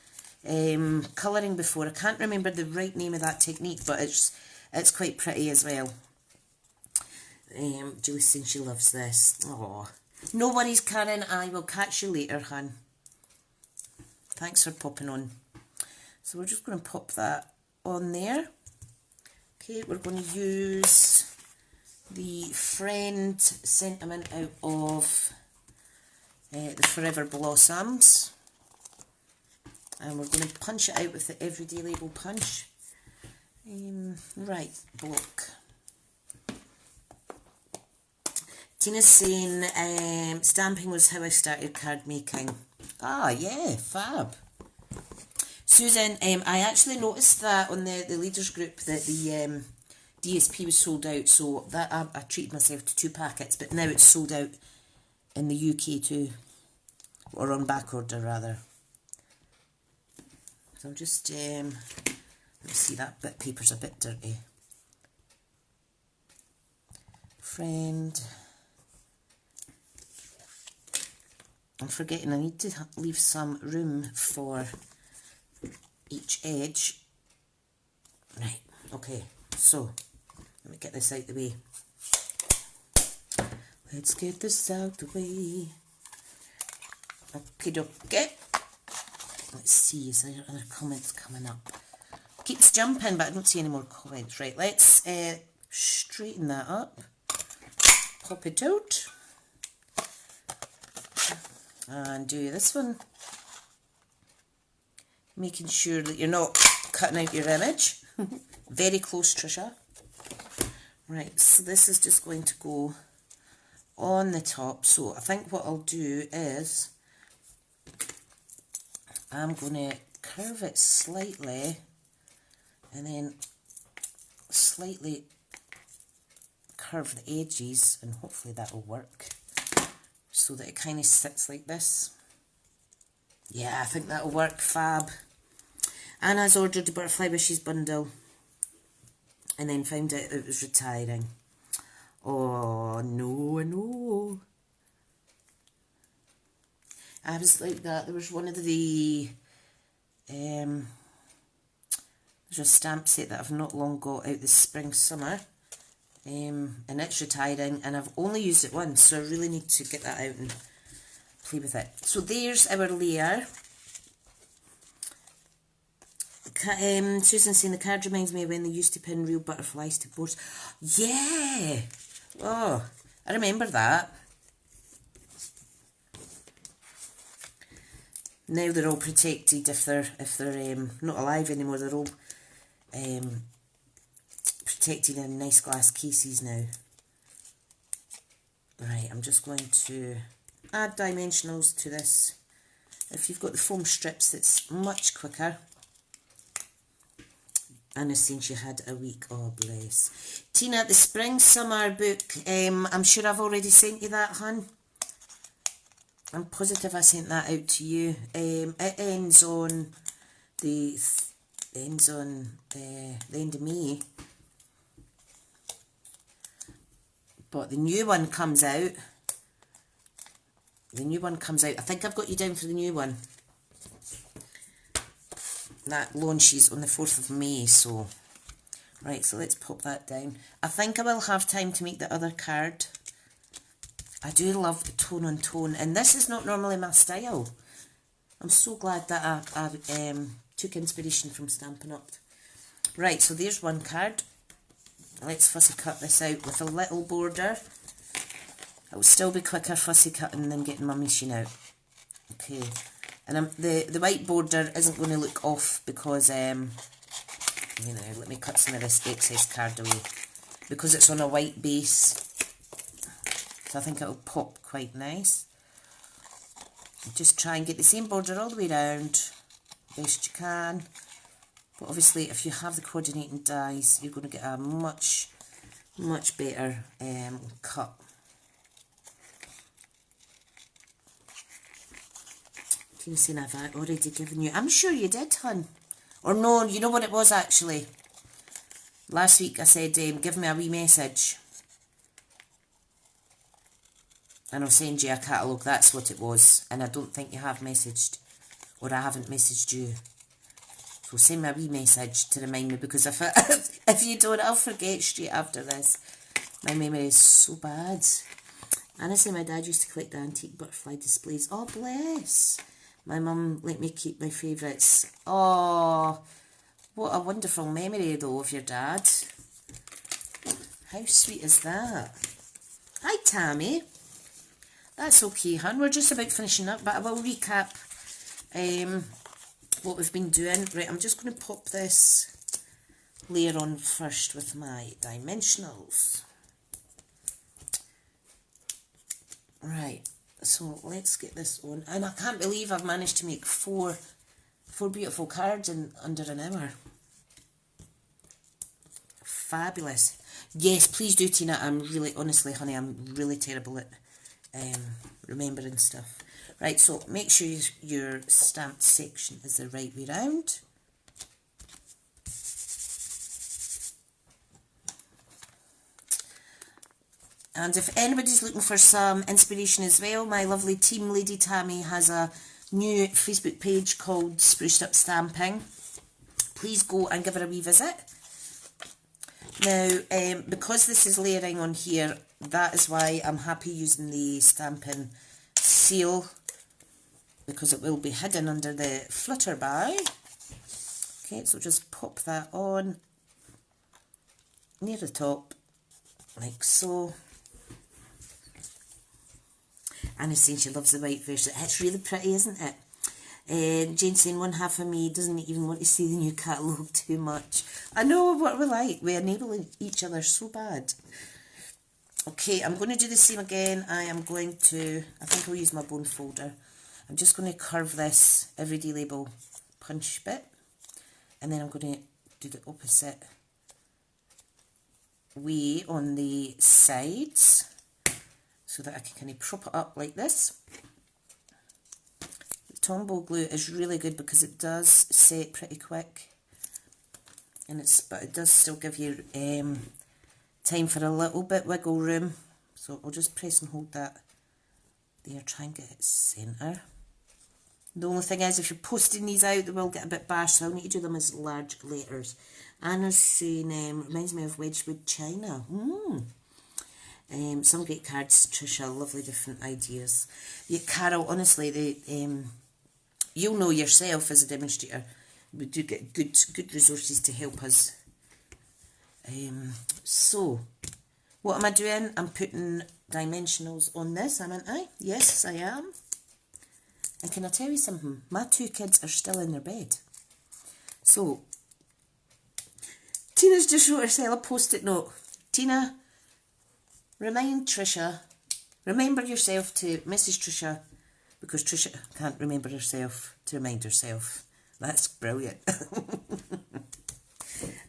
colouring before. I can't remember the right name of that technique, but it's quite pretty as well. Julie's saying she loves this. Oh, no worries, Karen. I will catch you later, hun. Thanks for popping on. So we're just going to pop that on there. Okay, we're going to use the Friend sentiment out of the Forever Blossoms. And we're going to punch it out with the Everyday Label punch. Right, block. Tina's saying stamping was how I started card making. Ah, yeah, fab. Susan, I actually noticed that on the leaders group that the DSP was sold out, so that I treated myself to 2 packets, but now it's sold out in the UK too, or on back order rather. So I'm just, let me see, that bit of paper's a bit dirty. Friend. I'm forgetting I need to leave some room for each edge. Right, okay, so let me get this out of the way. Let's get this out the way. Okay, okay. Let's see, is there other comments coming up? Keeps jumping, but I don't see any more comments. Right, let's straighten that up. Pop it out. And do this one. Making sure that you're not cutting out your image. Very close, Tricia. Right, so this is just going to go on the top. So I think what I'll do is I'm going to curve it slightly and then slightly curve the edges, and hopefully that will work so that it kind of sits like this. Yeah, I think that'll work. Fab. Anna's ordered the butterfly wishes bundle and then found out it was retiring. Oh no, no. I was like that. There was one of the there's a stamp set that I've not long got out this spring summer, and it's retiring, and I've only used it once, so I really need to get that out and play with it. So there's our layer. Susan's saying the card reminds me of when they used to pin real butterflies to boards. Yeah! Oh, I remember that. Now they're all protected if they're not alive anymore. They're all protected in nice glass cases now. Right, I'm just going to add dimensionals to this. If you've got the foam strips, it's much quicker. Anna since you had a week. Oh, bless. Tina, the spring summer book, I'm sure I've already sent you that, hun. I'm positive I sent that out to you. It ends on the end of May. But the new one comes out. The new one comes out. I think I've got you down for the new one. That launches on the 4th of May, so... Right, so let's pop that down. I think I will have time to make the other card. I do love the tone on tone, and this is not normally my style. I'm so glad that I took inspiration from Stampin' Up. Right, so there's one card. Let's fussy cut this out with a little border. It will still be quicker fussy cutting than getting my machine out. Okay, and the white border isn't going to look off because, you know, let me cut some of this excess card away. Because it's on a white base, so I think it'll pop quite nice. Just try and get the same border all the way around, best you can. But obviously if you have the coordinating dies, you're going to get a much, much better cut. Can you say I've already given you? I'm sure you did, hun. Or no, you know what it was actually? Last week I said, give me a wee message. And I'll send you a catalogue, that's what it was. And I don't think you have messaged. Or I haven't messaged you. So send me a wee message to remind me, because if you don't, I'll forget straight after this. My memory is so bad. Honestly, my dad used to collect antique butterfly displays. Oh, bless. My mum let me keep my favourites. Oh, what a wonderful memory, though, of your dad. How sweet is that? Hi, Tammy. That's okay, hun. We're just about finishing up, but I will recap what we've been doing. Right, I'm just going to pop this layer on first with my dimensionals. Right, so let's get this on. And I can't believe I've managed to make four beautiful cards in under an hour. Fabulous. Yes, please do, Tina. I'm really, honestly, honey, I'm really terrible at remembering stuff. Right, so make sure your stamped section is the right way round. And if anybody's looking for some inspiration as well, my lovely team lady Tammy has a new Facebook page called Spruced Up Stamping. Please go and give her a wee visit. Now, because this is layering on here, that is why I'm happy using the Stampin' seal, because it will be hidden under the flutter bag. Okay, so just pop that on near the top, like so. Anna's saying she loves the white version. It's really pretty, isn't it? Jane's saying one half of me doesn't even want to see the new catalogue too much. I know what we're like. We enable each other so bad. Okay, I'm going to do the same again. I think I'll use my bone folder. I'm just going to curve this everyday label punch bit. And then I'm going to do the opposite way on the sides, so that I can kind of prop it up like this. The Tombow glue is really good because it does set pretty quick, but it does still give you time for a little bit wiggle room. So I'll just press and hold that there, try and get it centre. The only thing is, if you're posting these out, they will get a bit bashed, so I'll need to do them as large letters. Anna's saying, reminds me of Wedgwood China. Some great cards, Tricia, lovely different ideas. Yeah, Carol, honestly, you'll know yourself as a demonstrator. We do get good resources to help us. So, what am I doing? I'm putting dimensionals on this, aren't I? Yes, I am. And can I tell you something? My 2 kids are still in their bed. So, Tina's just wrote herself a post-it note. Tina, remind Tricia, remember yourself to message Tricia, because Tricia can't remember herself to remind herself. That's brilliant.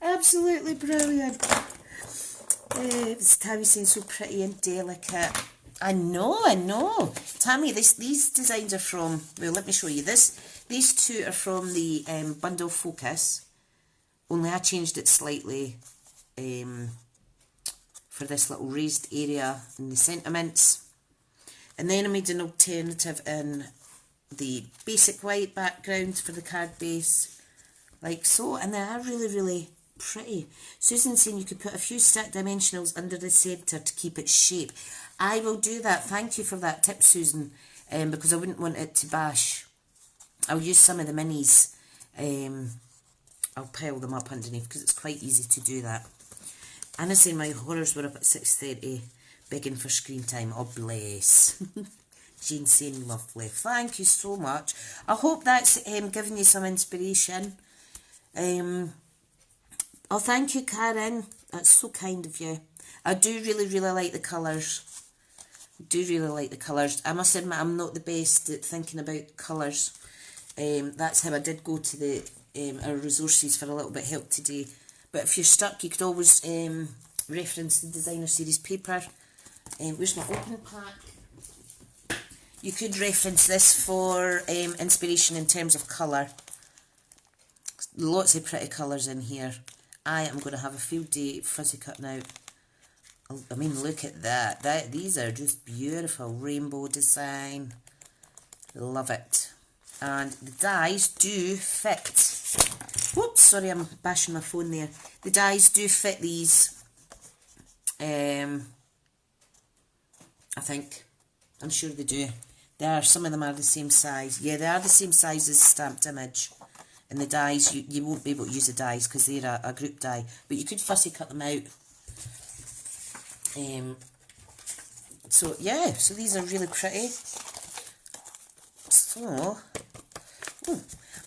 Absolutely brilliant. Tammy saying so pretty and delicate. I know. Tammy, these designs are from, well, let me show you this. These 2 are from the Bundle Focus, only I changed it slightly for this little raised area in the sentiments. And then I made an alternative in the basic white background for the card base, like so, and they are really, really pretty. Susan's saying you could put a few stacked dimensionals under the centre to keep its shape. I will do that. Thank you for that tip, Susan, because I wouldn't want it to bash. I'll use some of the minis. I'll pile them up underneath because it's quite easy to do that. Anna's saying my horrors were up at 6:30 begging for screen time. Oh, bless. Jean's saying lovely. Thank you so much. I hope that's given you some inspiration. Oh, thank you, Karen. That's so kind of you. I do really, really like the colours. I must admit, I'm not the best at thinking about colours. That's how I did go to the our resources for a little bit of help today. But if you're stuck, you could always reference the designer series paper. Where's my open pack? You could reference this for inspiration in terms of colour. Lots of pretty colours in here. I am going to have a field day fuzzy cutting out. I mean, look at that. These are just beautiful. Rainbow design. Love it. And the dies do fit. Whoops, sorry, I'm bashing my phone there. The dies do fit these. I think. I'm sure they do. Some of them are the same size. Yeah, they are the same size as Stamped Image. And the dies, you won't be able to use the dies because they're a group die. But you could fussy cut them out. So, yeah, so these are really pretty. So,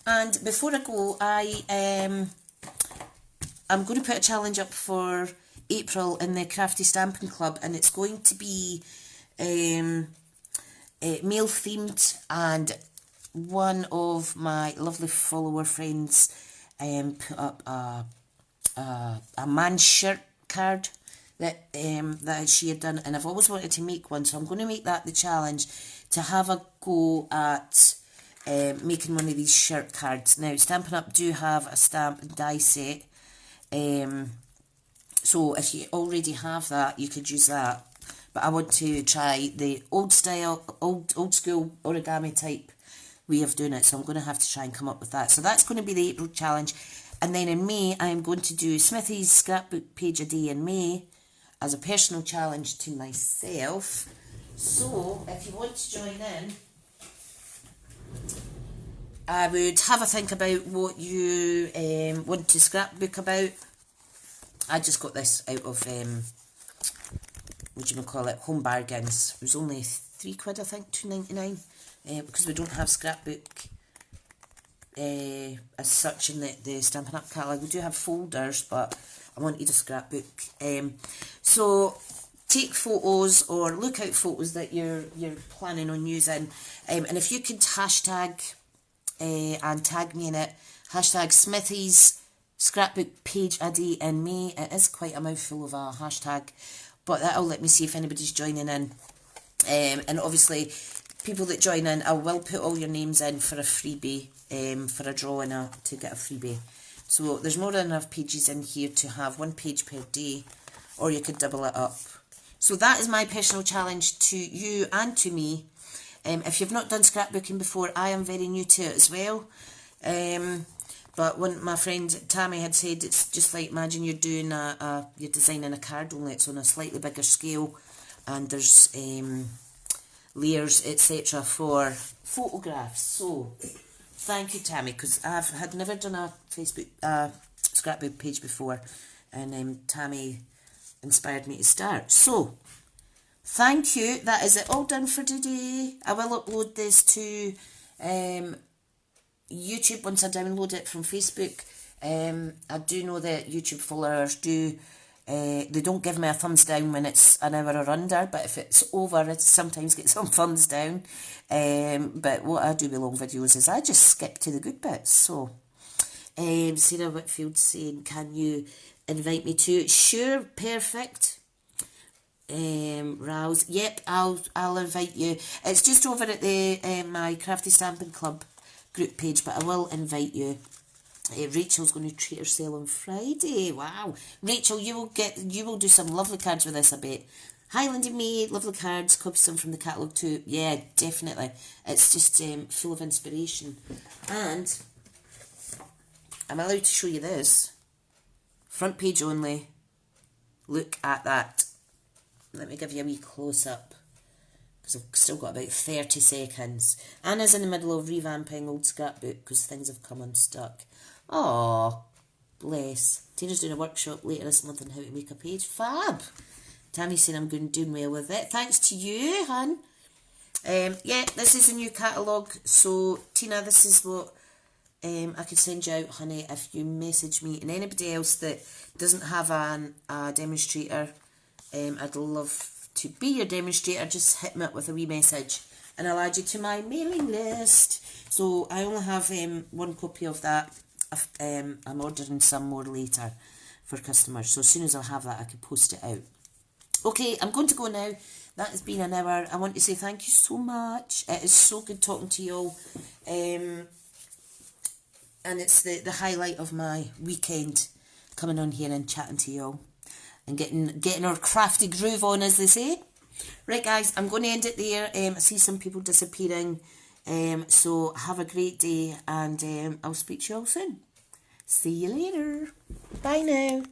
and before I go, I'm going to put a challenge up for April in the Crafty Stamping Club, and it's going to be male themed, and one of my lovely follower friends put up a man's shirt card that she had done, and I've always wanted to make one, so I'm going to make that the challenge, to have a go at making one of these shirt cards. Now, Stampin' Up do have a stamp and die set, so if you already have that, you could use that. But I want to try the old school origami type way of doing it, so I'm going to have to try and come up with that. So that's going to be the April challenge. And then in May, I'm going to do Smithy's scrapbook page a day in May, as a personal challenge to myself. So if you want to join in, I would have a think about what you want to scrapbook about. I just got this out of, what do you call it, Home Bargains. It was only £3, I think, £2.99, because we don't have scrapbook as such in the Stampin' Up catalogue. We do have folders, but I wanted a scrapbook. So take photos or look out photos that you're planning on using, and if you could hashtag and tag me in it, hashtag Smithy's scrapbook page a day in May. It is quite a mouthful of a hashtag, but that'll let me see if anybody's joining in. And obviously, people that join in, I will put all your names in for a freebie, for a drawing to get a freebie. So there's more than enough pages in here to have 1 page per day, or you could double it up. So that is my personal challenge to you and to me. If you've not done scrapbooking before, I am very new to it as well. But when my friend Tammy had said, it's just like, imagine you're doing you're designing a card, only it's on a slightly bigger scale, and there's layers, etc. for photographs. So thank you, Tammy, because I've had never done a Facebook scrapbook page before, and Tammy inspired me to start. So thank you. That is it all done for today. I will upload this to YouTube once I download it from Facebook. I do know that YouTube followers do, they don't give me a thumbs down when it's an hour or under, but if it's over, it sometimes gets some thumbs down. But what I do with long videos is I just skip to the good bits. So Sarah Whitfield saying, can you invite me to? Sure, perfect. Rouse, yep, I'll invite you. It's just over at the my Crafty Stamping Club group page, but I will invite you. Rachel's going to treat her sale on Friday. Wow, Rachel, you will do some lovely cards with this, I bet. Highland and Me, lovely cards, copy some from the catalogue too. Yeah, definitely. It's just full of inspiration. And I'm allowed to show you this. Front page only. Look at that. Let me give you a wee close-up, because I've still got about 30 seconds. Anna's in the middle of revamping old scrapbook because things have come unstuck. Aww, bless. Tina's doing a workshop later this month on how to make a page. Fab. Tammy's saying I'm doing well with it. Thanks to you, hun. Yeah, this is a new catalogue. So, Tina, this is what I could send you out, honey, if you message me. And anybody else that doesn't have a demonstrator, I'd love to be your demonstrator. Just hit me up with a wee message and I'll add you to my mailing list. So I only have 1 copy of that. I'm ordering some more later for customers. So as soon as I have that, I can post it out. Okay, I'm going to go now. That has been an hour. I want to say thank you so much. It is so good talking to you all. And it's the highlight of my weekend, coming on here and chatting to you all. And getting our crafty groove on, as they say. Right, guys, I'm going to end it there. I see some people disappearing. So have a great day, and I'll speak to you all soon. See you later. Bye now.